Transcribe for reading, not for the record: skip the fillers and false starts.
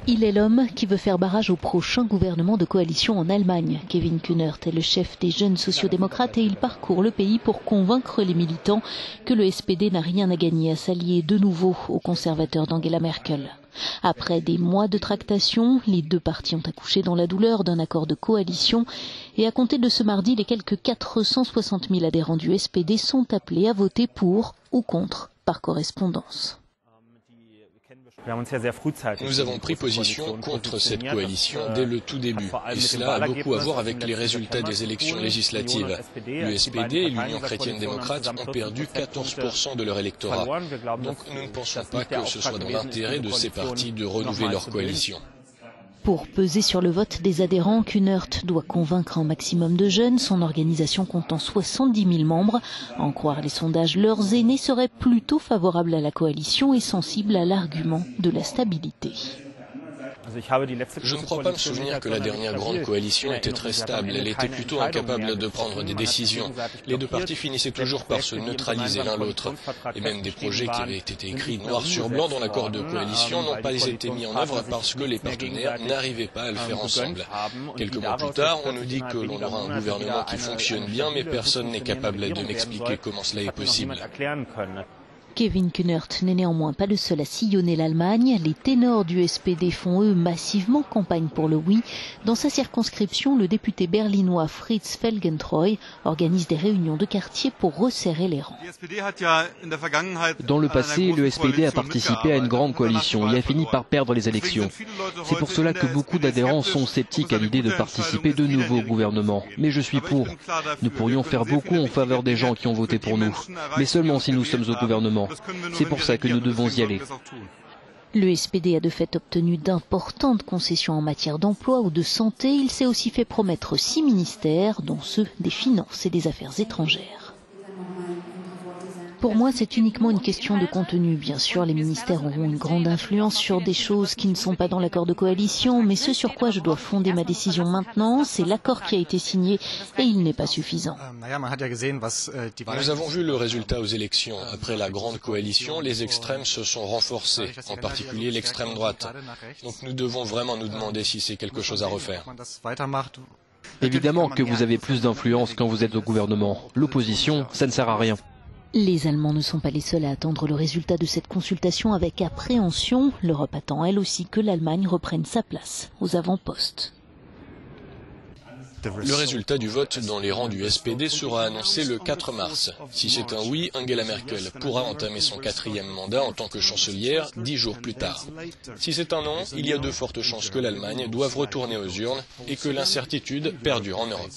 Il est l'homme qui veut faire barrage au prochain gouvernement de coalition en Allemagne. Kevin Kühnert est le chef des jeunes sociodémocrates et il parcourt le pays pour convaincre les militants que le SPD n'a rien à gagner à s'allier de nouveau aux conservateurs d'Angela Merkel. Après des mois de tractations, les deux partis ont accouché dans la douleur d'un accord de coalition et à compter de ce mardi, les quelques 460 000 adhérents du SPD sont appelés à voter pour ou contre par correspondance. Nous avons pris position contre cette coalition dès le tout début, et cela a beaucoup à voir avec les résultats des élections législatives. Le SPD et l'Union chrétienne-démocrate ont perdu 14% de leur électorat. Donc nous ne pensons pas que ce soit dans l'intérêt de ces partis de renouveler leur coalition. Pour peser sur le vote des adhérents, Kühnert doit convaincre un maximum de jeunes, son organisation comptant 70 000 membres. À en croire les sondages, leurs aînés seraient plutôt favorables à la coalition et sensibles à l'argument de la stabilité. Je ne crois pas me souvenir que la dernière grande coalition était très stable. Elle était plutôt incapable de prendre des décisions. Les deux partis finissaient toujours par se neutraliser l'un l'autre. Et même des projets qui avaient été écrits noir sur blanc dans l'accord de coalition n'ont pas été mis en œuvre parce que les partenaires n'arrivaient pas à le faire ensemble. Quelques mois plus tard, on nous dit que l'on aura un gouvernement qui fonctionne bien, mais personne n'est capable de m'expliquer comment cela est possible. Kevin Kühnert n'est néanmoins pas le seul à sillonner l'Allemagne. Les ténors du SPD font eux massivement campagne pour le oui. Dans sa circonscription, le député berlinois Fritz Felgentreu organise des réunions de quartier pour resserrer les rangs. Dans le passé, le SPD a participé à une grande coalition et a fini par perdre les élections. C'est pour cela que beaucoup d'adhérents sont sceptiques à l'idée de participer de nouveau au gouvernement. Mais je suis pour. Nous pourrions faire beaucoup en faveur des gens qui ont voté pour nous, mais seulement si nous sommes au gouvernement. C'est pour ça que nous devons y aller. Le SPD a de fait obtenu d'importantes concessions en matière d'emploi ou de santé. Il s'est aussi fait promettre 6 ministères, dont ceux des Finances et des Affaires étrangères. Pour moi, c'est uniquement une question de contenu. Bien sûr, les ministères auront une grande influence sur des choses qui ne sont pas dans l'accord de coalition, mais ce sur quoi je dois fonder ma décision maintenant, c'est l'accord qui a été signé et il n'est pas suffisant. Nous avons vu le résultat aux élections. Après la grande coalition, les extrêmes se sont renforcés, en particulier l'extrême droite. Donc nous devons vraiment nous demander si c'est quelque chose à refaire. Évidemment que vous avez plus d'influence quand vous êtes au gouvernement. L'opposition, ça ne sert à rien. Les Allemands ne sont pas les seuls à attendre le résultat de cette consultation avec appréhension. L'Europe attend elle aussi que l'Allemagne reprenne sa place aux avant-postes. Le résultat du vote dans les rangs du SPD sera annoncé le 4 mars. Si c'est un oui, Angela Merkel pourra entamer son 4e mandat en tant que chancelière 10 jours plus tard. Si c'est un non, il y a de fortes chances que l'Allemagne doive retourner aux urnes et que l'incertitude perdure en Europe.